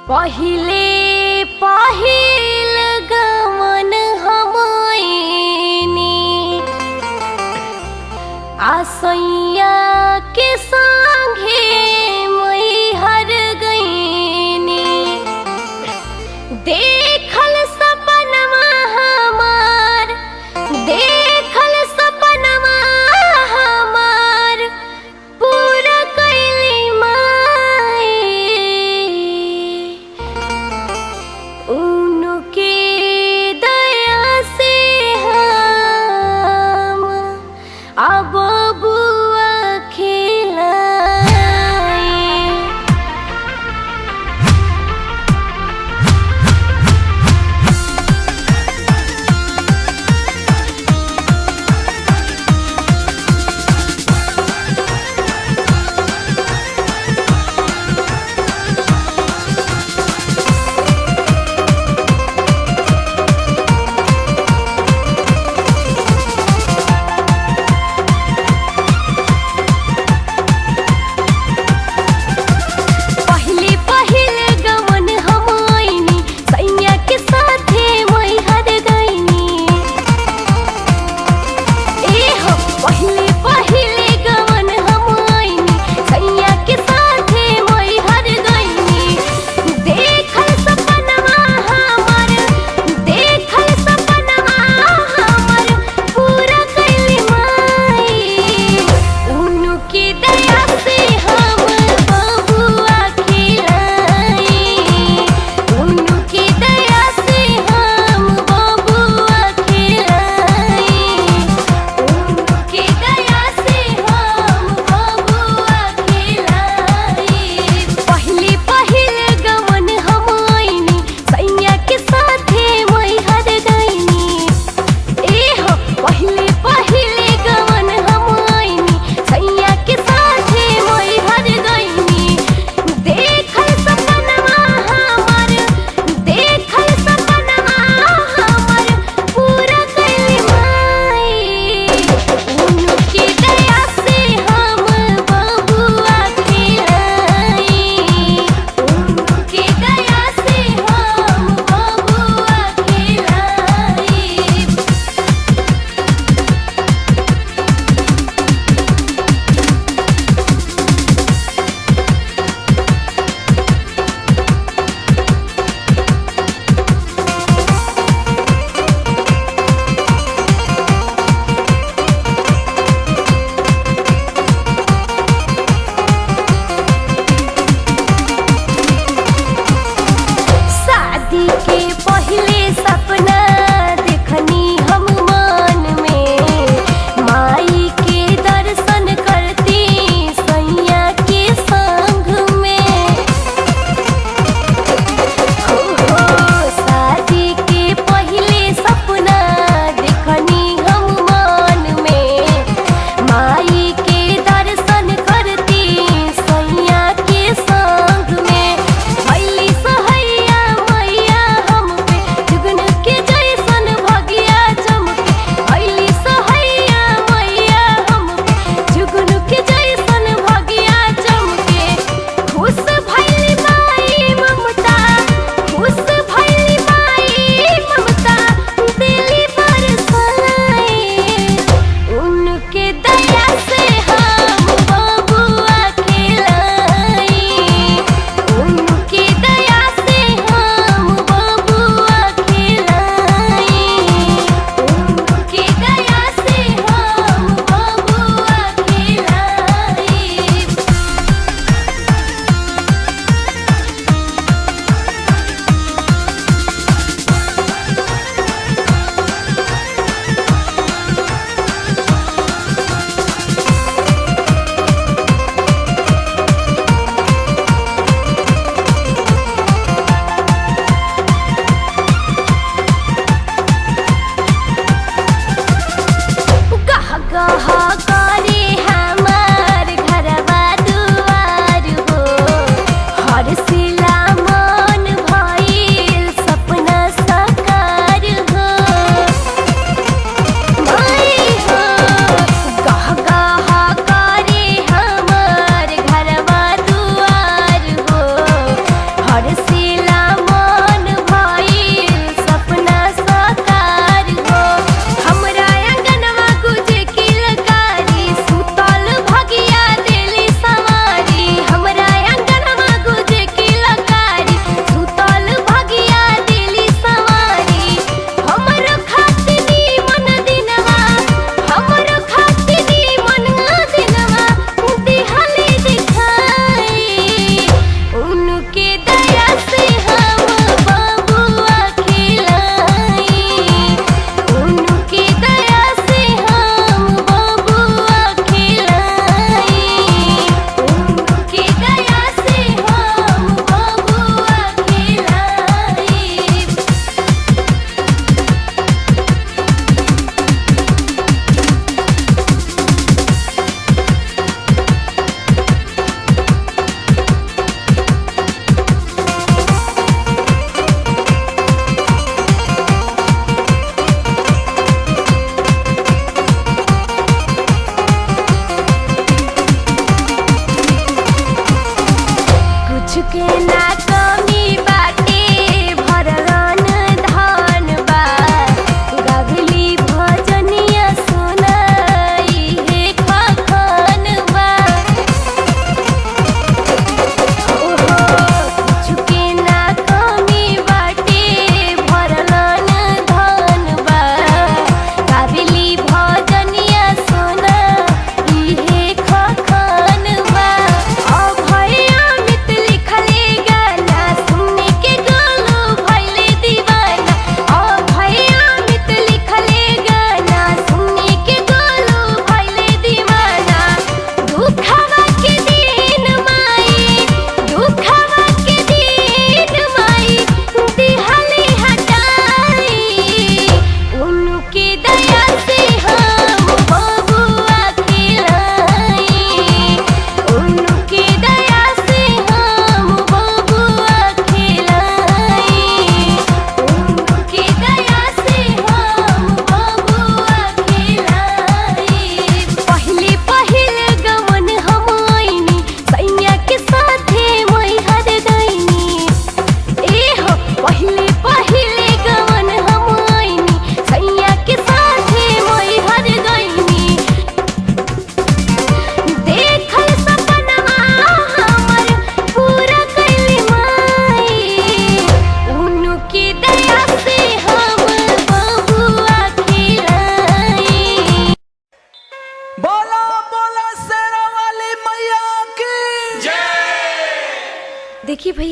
पहिले पहिल गमन हमनी आसैया के संगे मैहर गईनी। देखल सपनमा हमार, देखल सपनमा हमार पूरा कैली माई। उन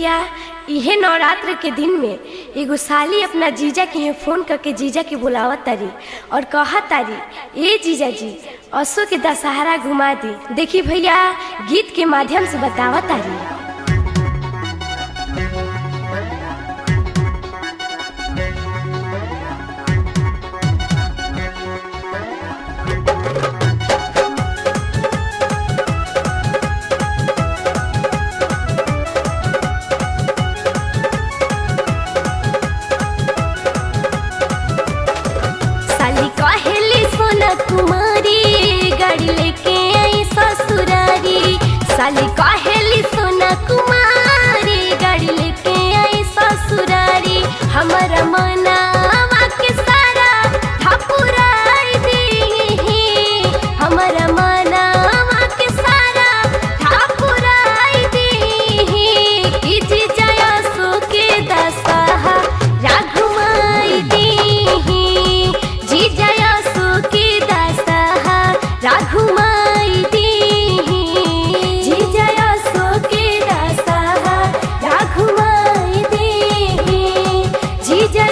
भैया इहे नवरात्र के दिन में एगो साली अपना जीजा के यहाँ फोन करके जीजा के बुलावत तारी और कहत तारी ए जीजा जी असो के दशहरा घुमा दी। देखी भैया गीत के माध्यम से बतावत तारी। कुमारी गाड़ी लेके आई ससुरारी, साली कहेली सोना कुमारी गाड़ी लेके आई ससुरारी। हमारा मनावा के सारा ठाकुराई दी, हमारा मनावा के सारा ठाकुराई दी। कि जीजा असो के दशहरा घुमाई दी, जीजा घुमाई दी, जीजा असो के दशहरा घुमाई दी, जीजा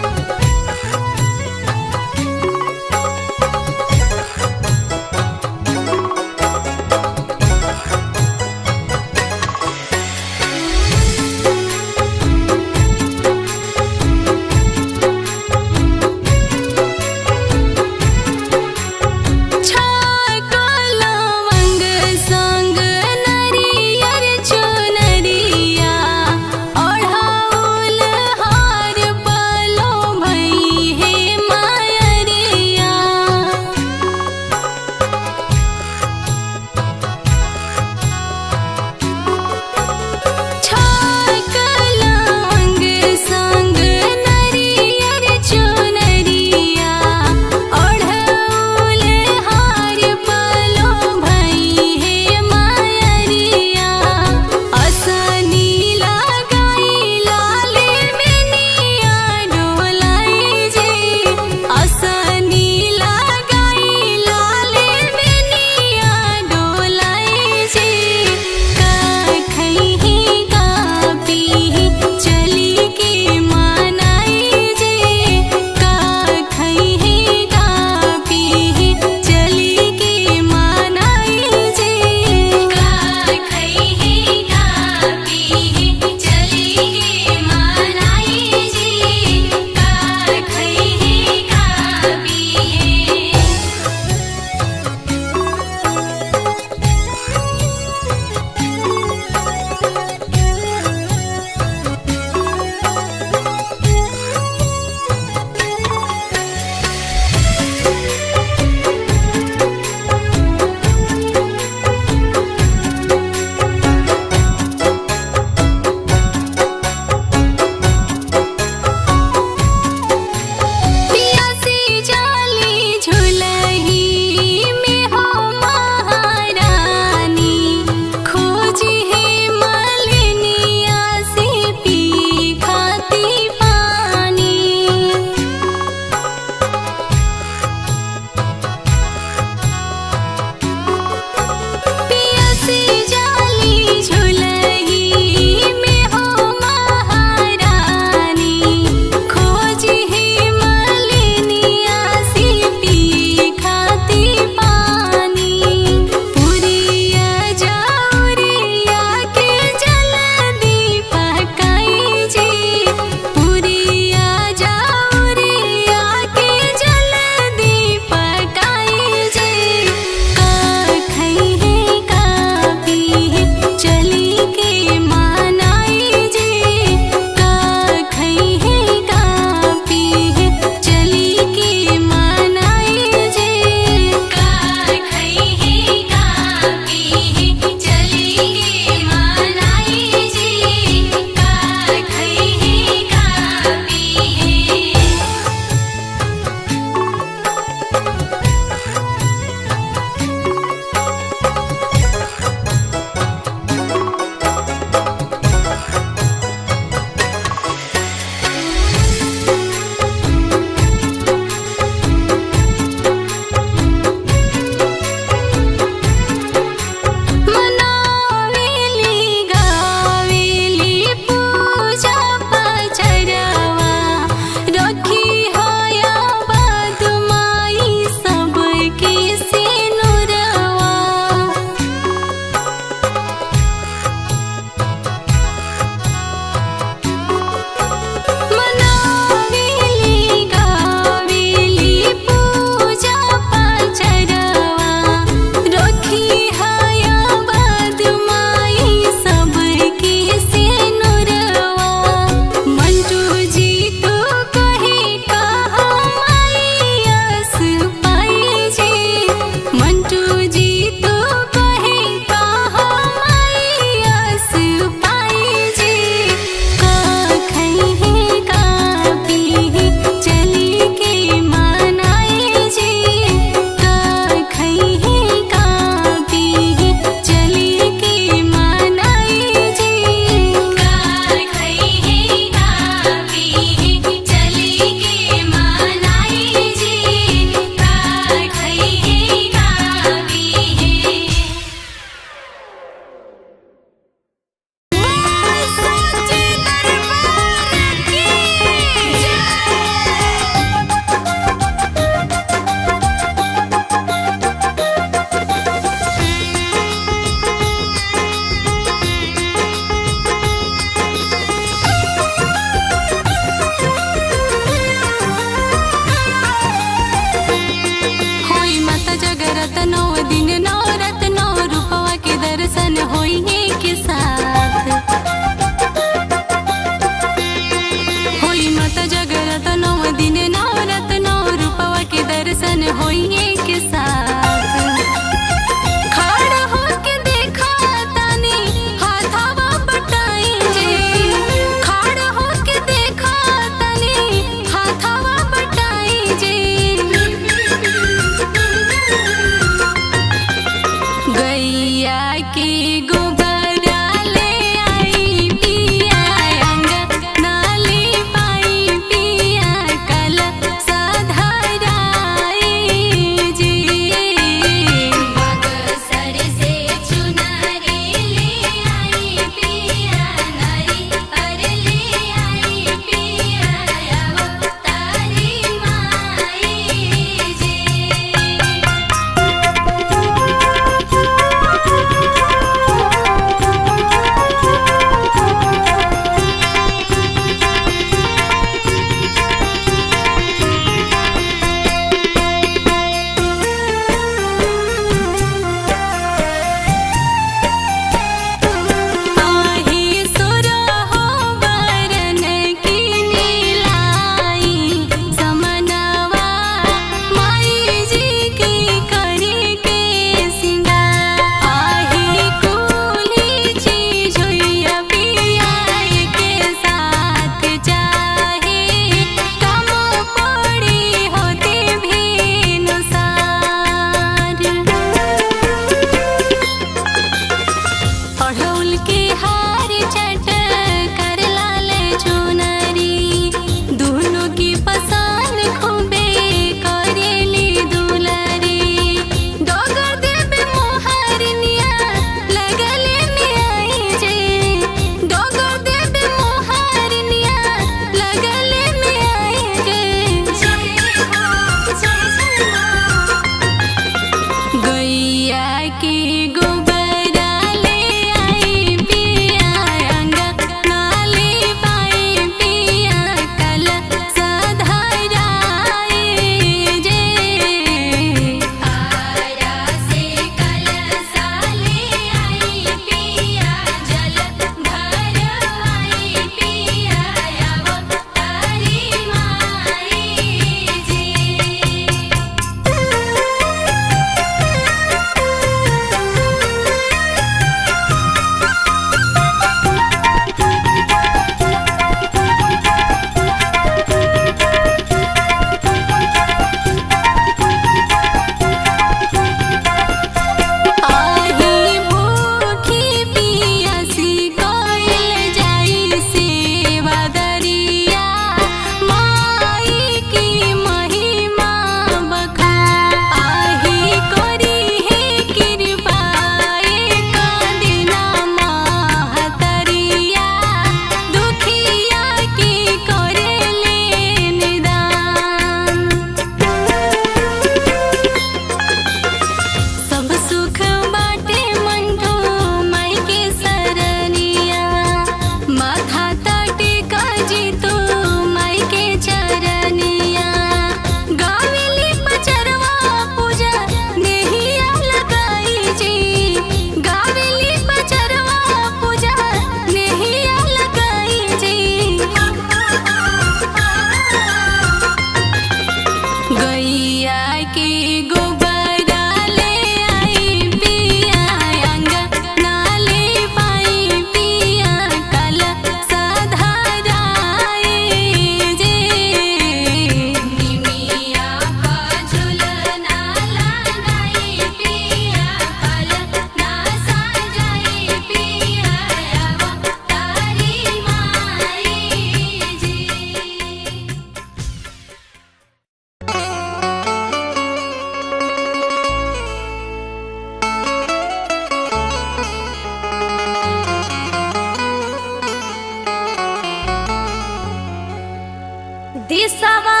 सवा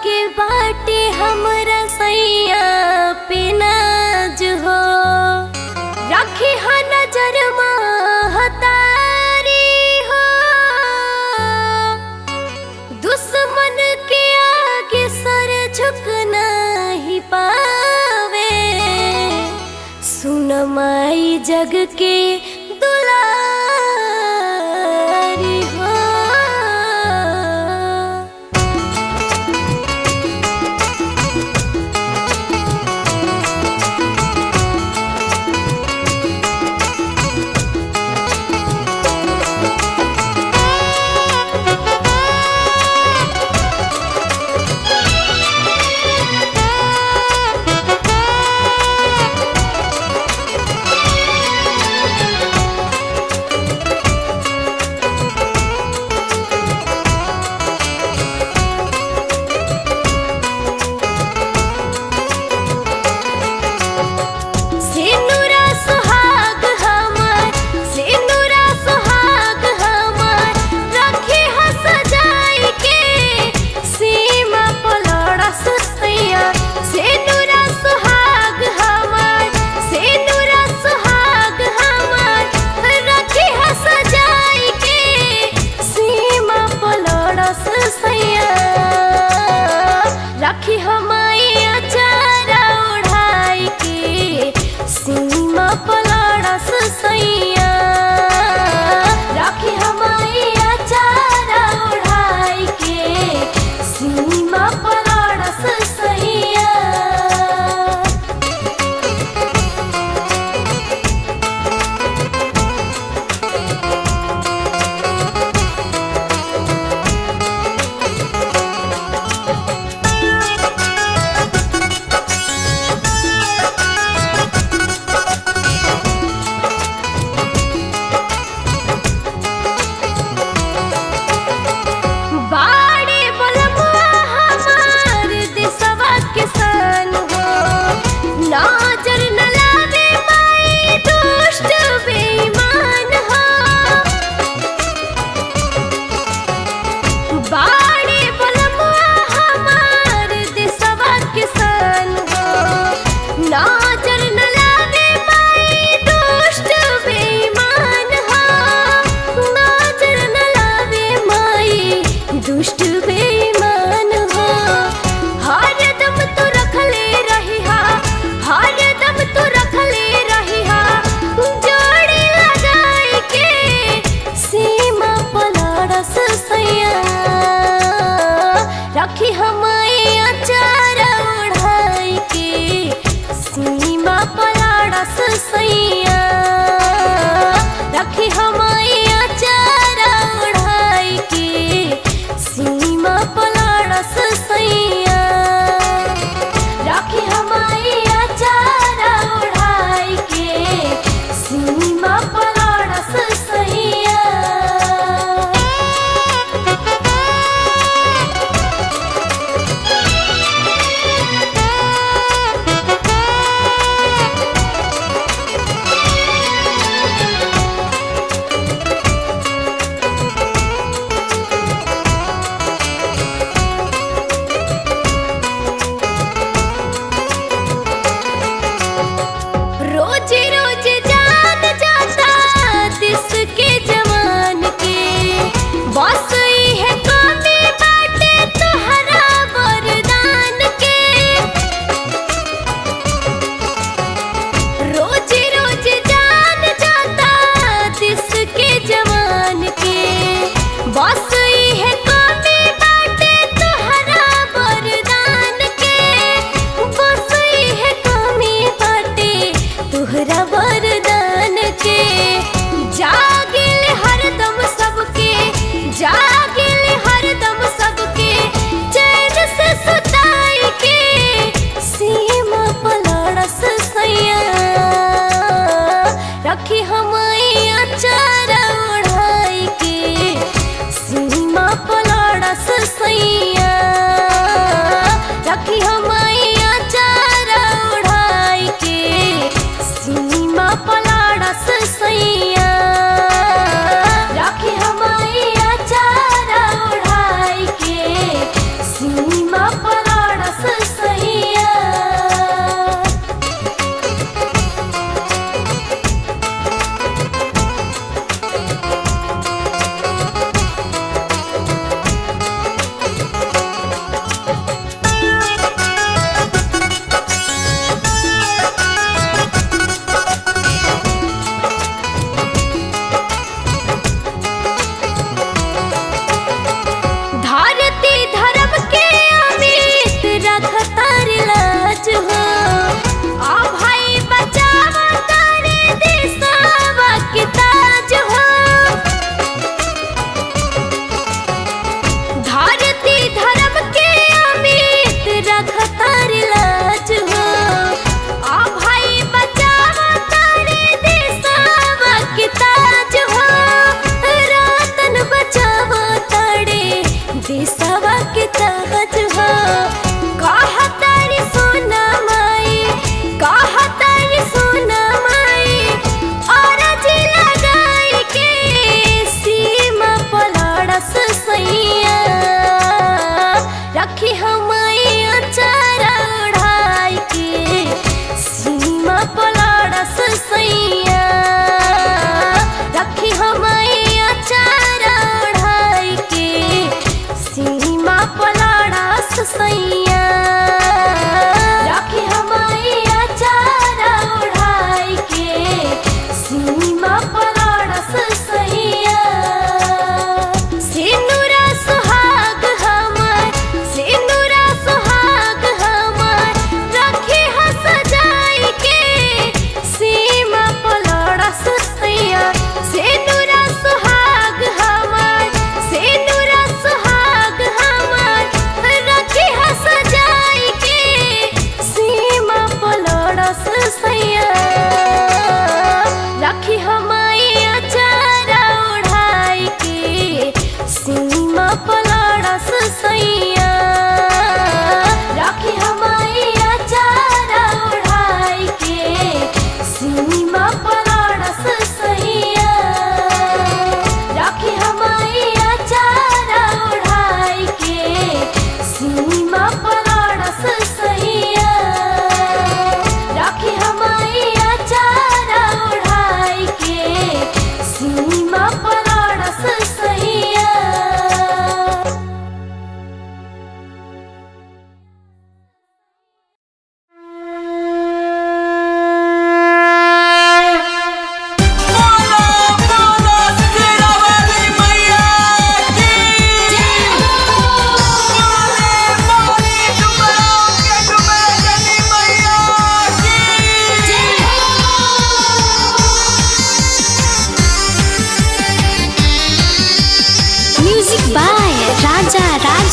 के बाटे हमरा सैया पे नाज हो, रखी हा नजर महतारी हो, दुश्मन के आगे सर झुक नहीं पावे, सुन माई जग के दुलारी हो।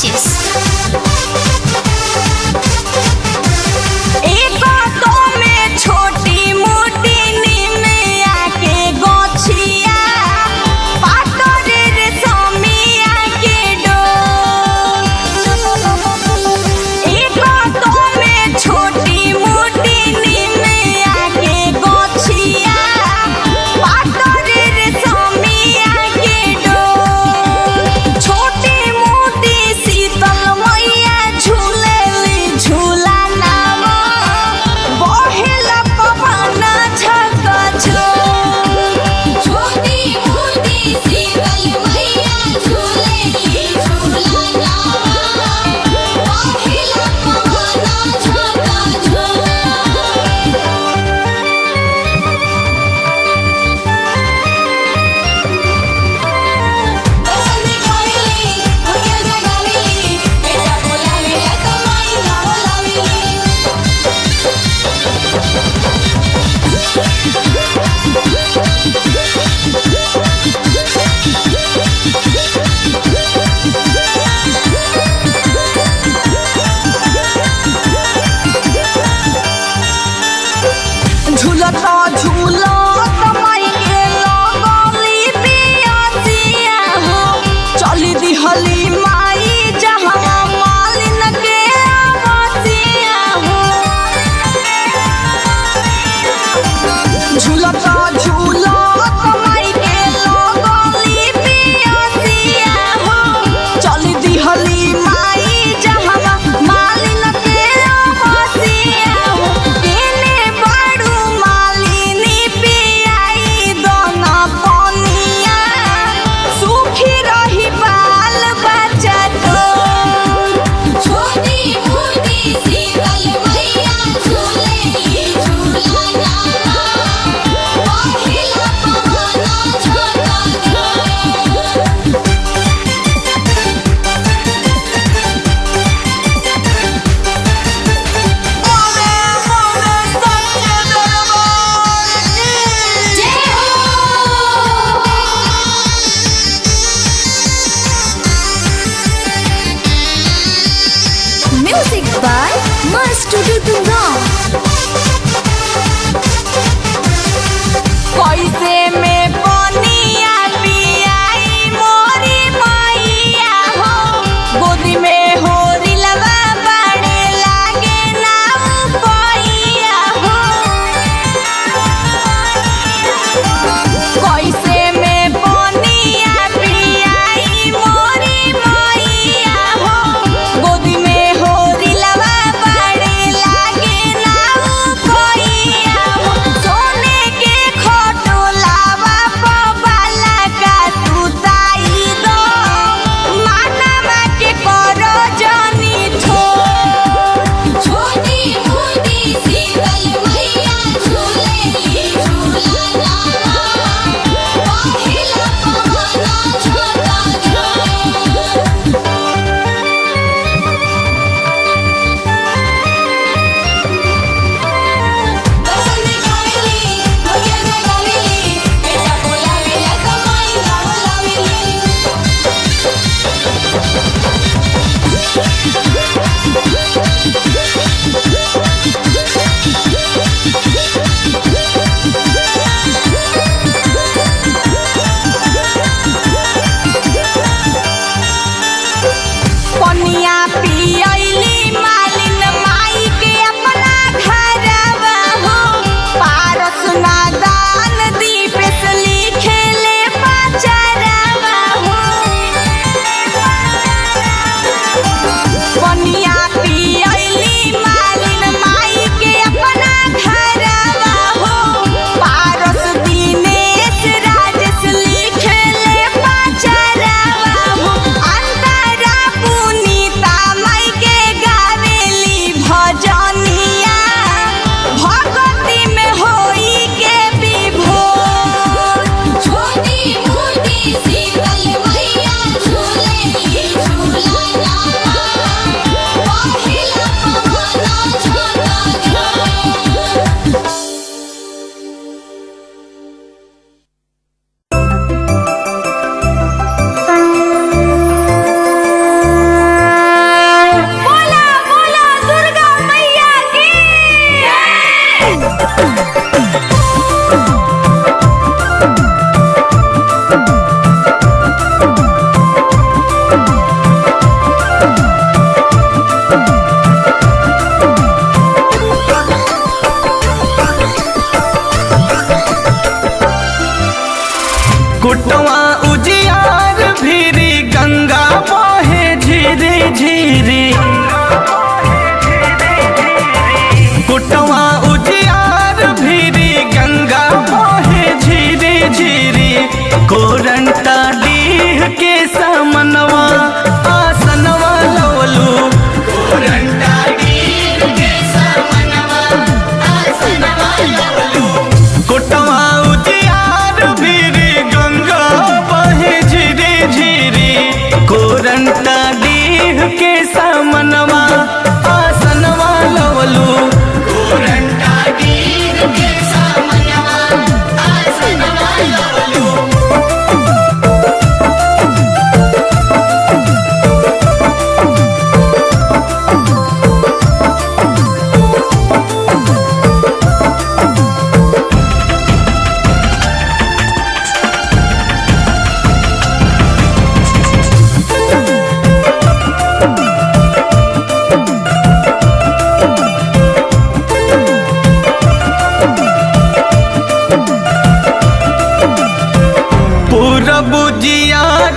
Purchase. छोटी मोटी शीतल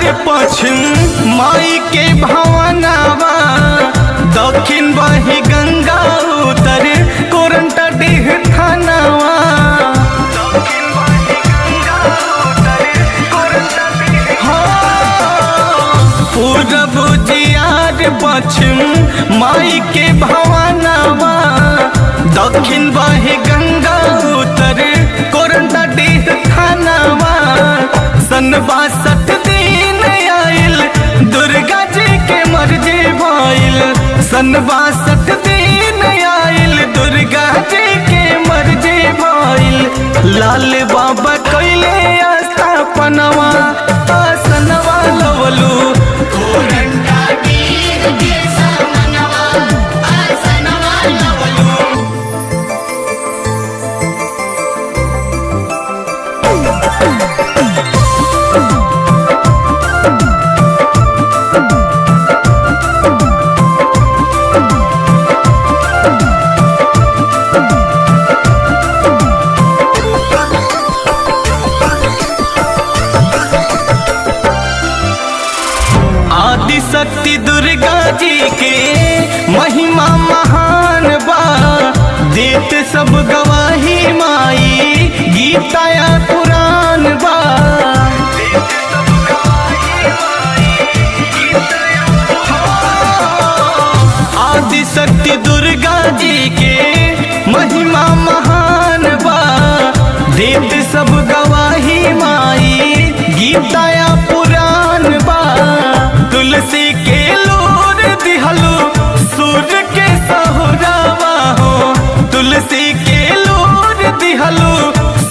पश्चिम माई के भवनावा, दक्षिण बही गंगा उत्तर कोरंटा डीह थानावा। पूरब जियार पश्चिम माई के भवनावा, दक्षिण बही गंगा उत्तर कोरंटा डीह थानावा। सन 62 दिन आइल दुर्गा जी के मर्जी भइल, सन 62 दिन आइल दुर्गा जी के मर्जी भइल। लाल बाबा कैले स्थापनवा, आसनवा लवलू कोरंटा डीह के समनवा, आसनवा लवलू। शक्ति दुर्गा जी के महिमा महान बा, देत सब गवाही माई गीता या पुराण बा। आदि शक्ति दुर्गा जी के महिमा महान बा, देत सब गवाही माई गीता या पुराण बा। तुलसी के लोर दिहलू सूर्य के सहुरावा हो, तुलसी के लोर दिहलू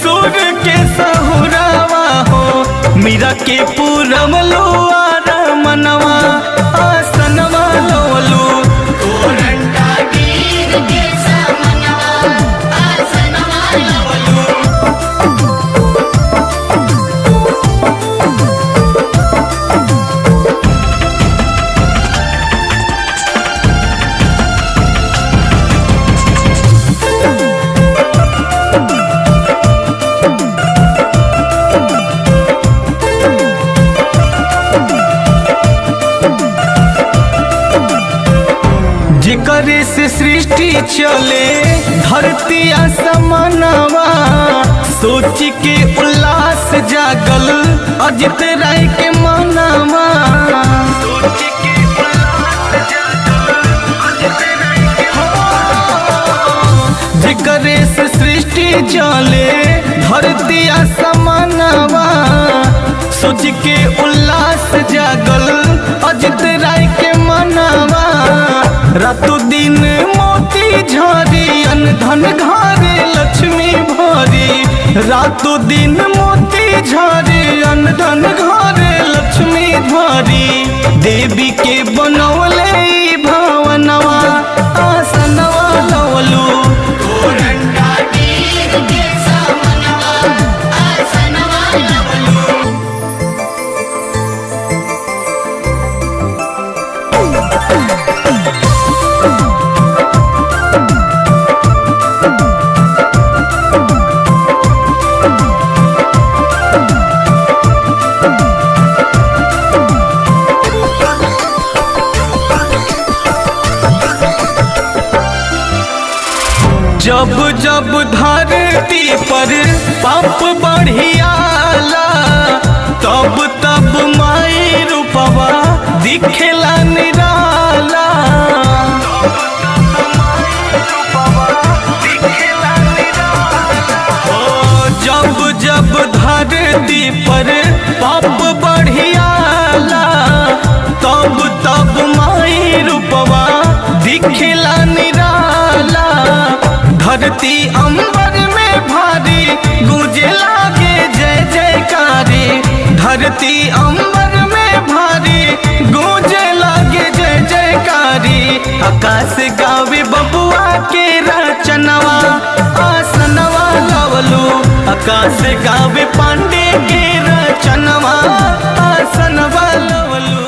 सूर्य के सहुरावा हो। मीरा के पूरम लोआरा मनवा, आसनवा लवलू कोरंटा डीह के समनवा, आसनवा लवलू। जिकरे से सृष्टि चले धरती आसमानवा, सोच के उल्लास जागल अजित राय के मनवा। जिकरे से सृष्टि चले धरती आसमानवा, सोच के उल्लास जागल अजित राय के मनवा। रातों दिन मोती झरी अन धन घरे लक्ष्मी भरी, रातों दिन मोती झरी अन धन घरे लक्ष्मी भरी। देवी के बनौले भवनवा, आसनवा लवलू कोरंटा डीह के समनवा, आसनवा लवलू। जब जब धरती पर पाप बढ़ियाला, तब तब माई रूपवा दिखेला निराला। जब जब धरती पर पाप बढ़ियाला, तब तब माई रूपवा दिखेला निराला। धरती अंबर में भारी गूंजे लागे जय जयकारी, धरती अंबर में भारी गूंजे लागे जय जयकारी। आकाश गावे बबुआ के रचनवा, आसनवा लवलू। आकाश गावे पांडे के रचनवा, आसनवा लवलू।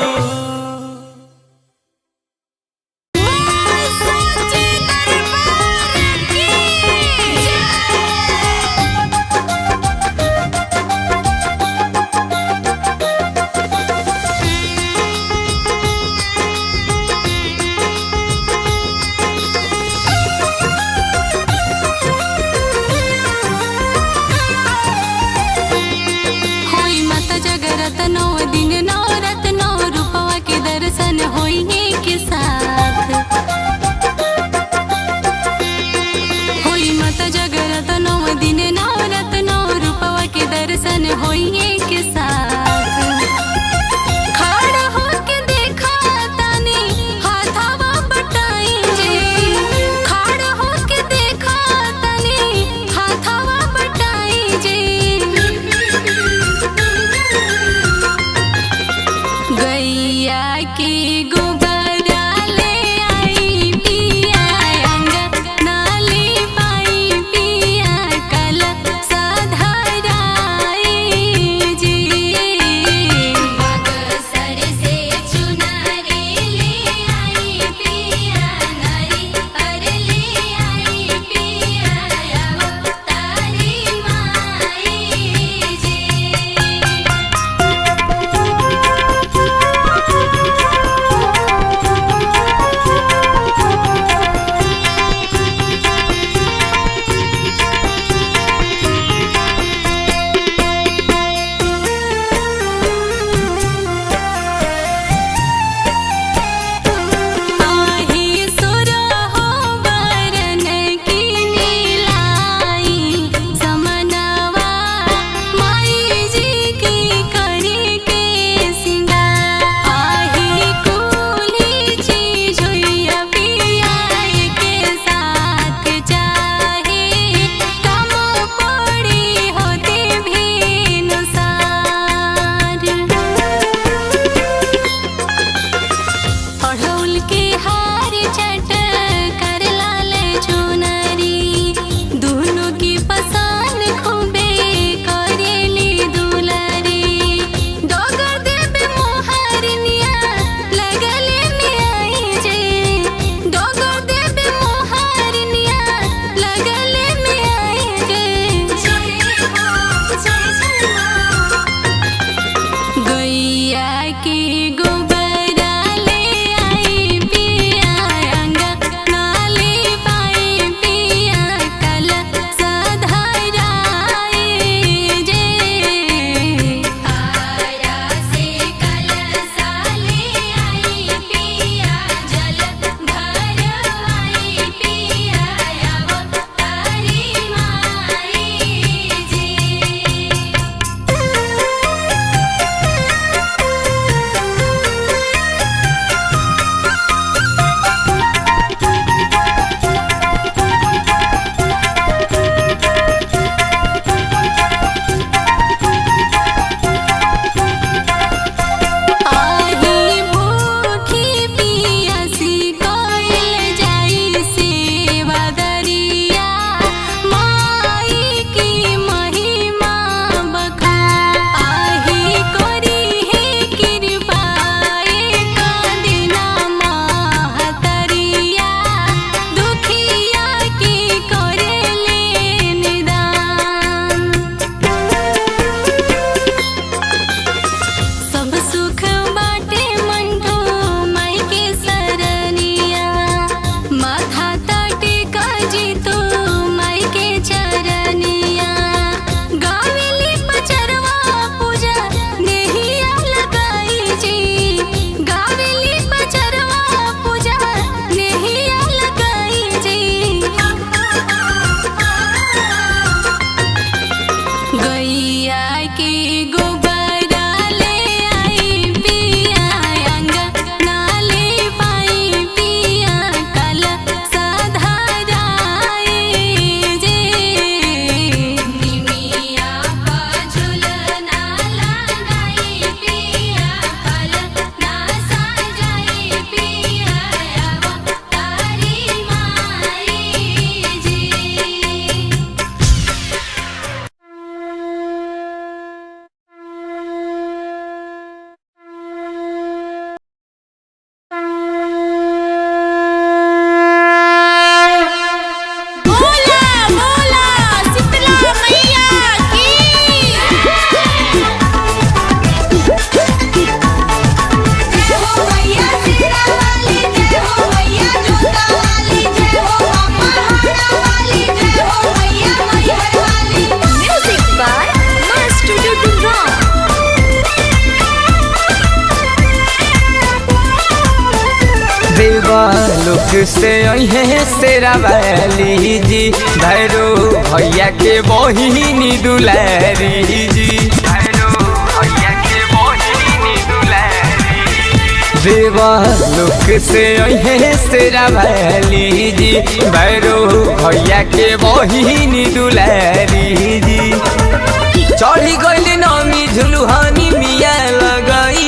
लोक से अहे शेरा वाली जी भैरो भैया के बहिनी दुलारी जी भैरो भैया के बहिनी दुलारी देवा लोक से अहे शेरा वाली जी भैरो भैया के बहिनी दुलारी जी चढ़ी गइल नमी झुलुहानी मिया लगाई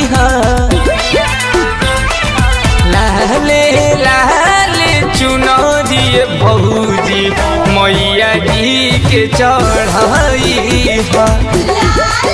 के चढ़ाई हा।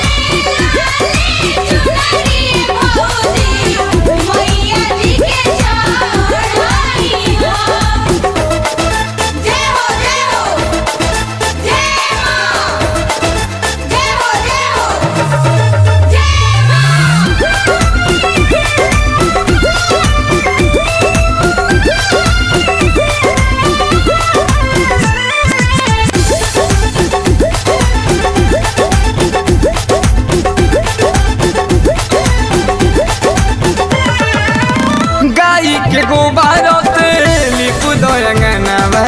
गाई के गोबर से लिप दयंगनवा,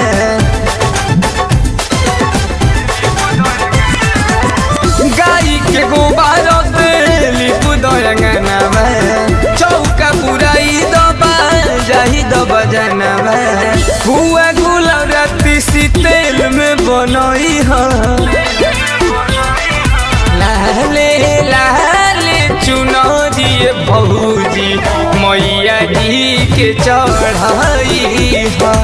गाई के गोबर से लिप दयंगनवा, चौका पुराई दबा जाही दबा जनवा, हुआ गुलाब राती सी तेल में बनई हा। लाले लाले चुनरिए भौजी मैया जी के चढ़ाई हा।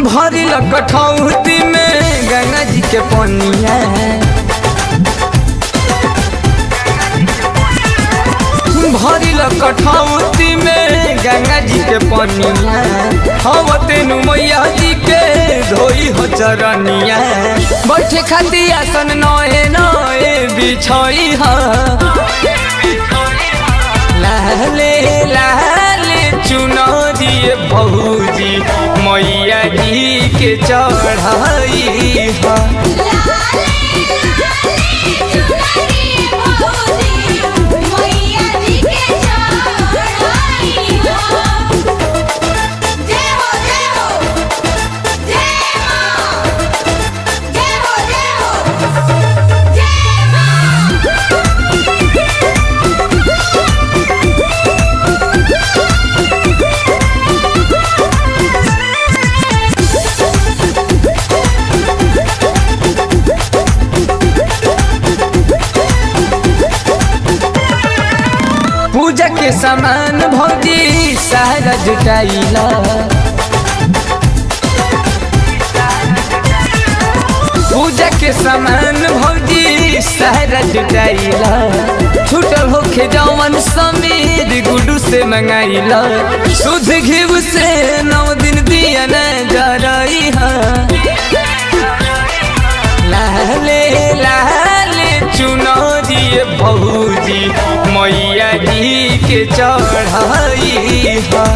भरी कठौती में गंगा जी के पनिया, भरी कठौती में गंगा जी के पनिया, हम तेनु मैया जी के धोई हो चरनिया, बैठे खाती आसन नए नए बिछई हा। लाले लाले चुनरिए भौजी मैया जी के चढ़ाई हा। पूजा के सामान भौजी सारा जुटाइला, पूजा के सामान भौजी सारा जुटाइला, छूटल होखे जवन समीर गुडू से मंगाइला, शुद्ध घीव से 9 दिन दिया न जरई हा। लाले लाले चुनरिए भौजी मैया जी के चढ़ाई हा।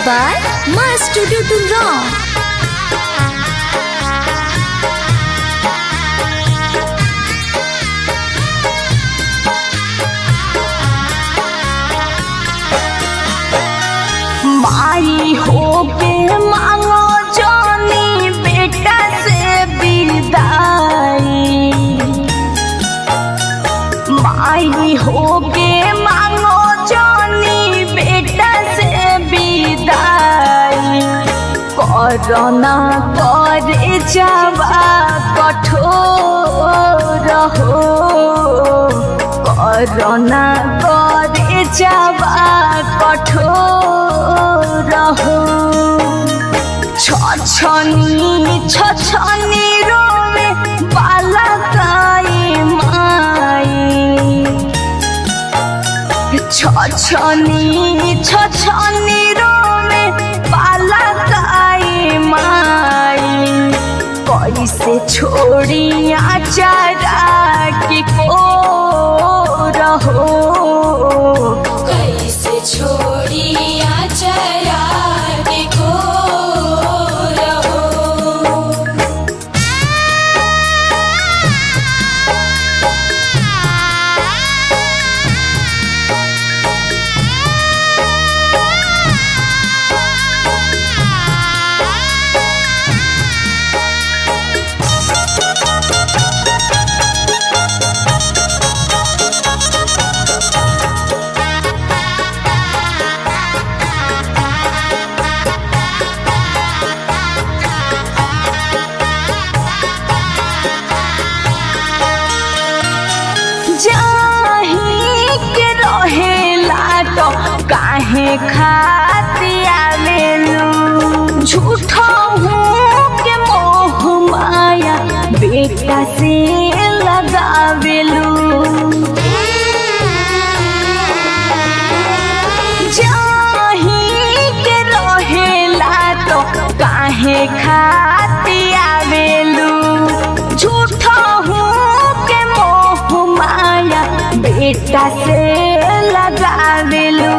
by My Studio Dumrong. माई होके मांगो जानी बेटा से विदाई, माई होके मांगो जानी बेटा से विदाई, कोरोना करे जावा कठोर हो, कोरोना करे जावा कठोर हो, छछनी रोवे बाला काई माई, छछनी रोवे पाला काई माई कैसे छोड़ी आचारा की को रहो कैसे छोड़ी आचरा के को रहो। काहे खातिया लेलू झूठा हूँ के मोह माया बेटा से लगावेलू जाही के रहेला तो काहे खातिया लेलू झूठा हूँ के मोह माया बेटा से लगावेलू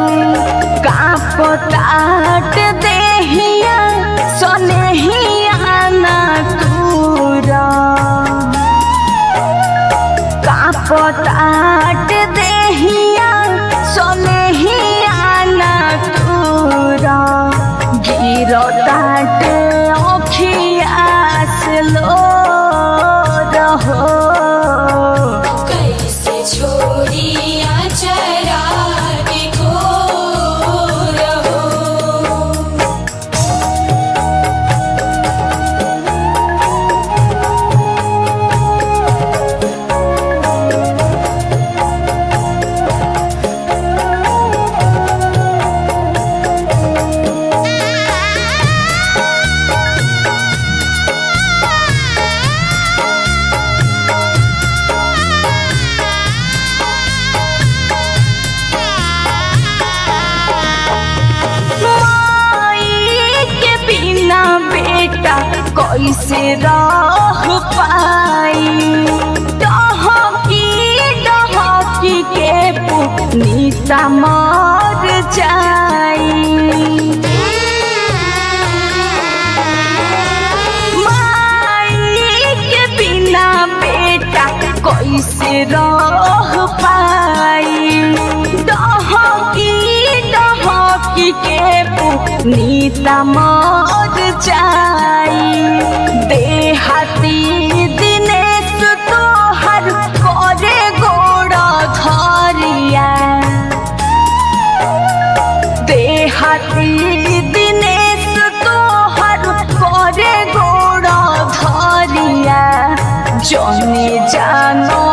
कापताट देहिया सोनेहिया ना तूरा कापताट देहिया सोनेहिया ना तूरा गिरताट अखिया से लो रहो कैसे छोड़ी आचरा के को रहो। बेटा कैसे रह पाई डहकी के पुनीता मर जाई माई के बिना बेटा कैसे रह पाई डहकी के पुनीता मर जाई देहाती दिनेश तोहर करे गोड़ धरिया देहाती दिनेश तोहर करे गोड़ धरिया जने जानो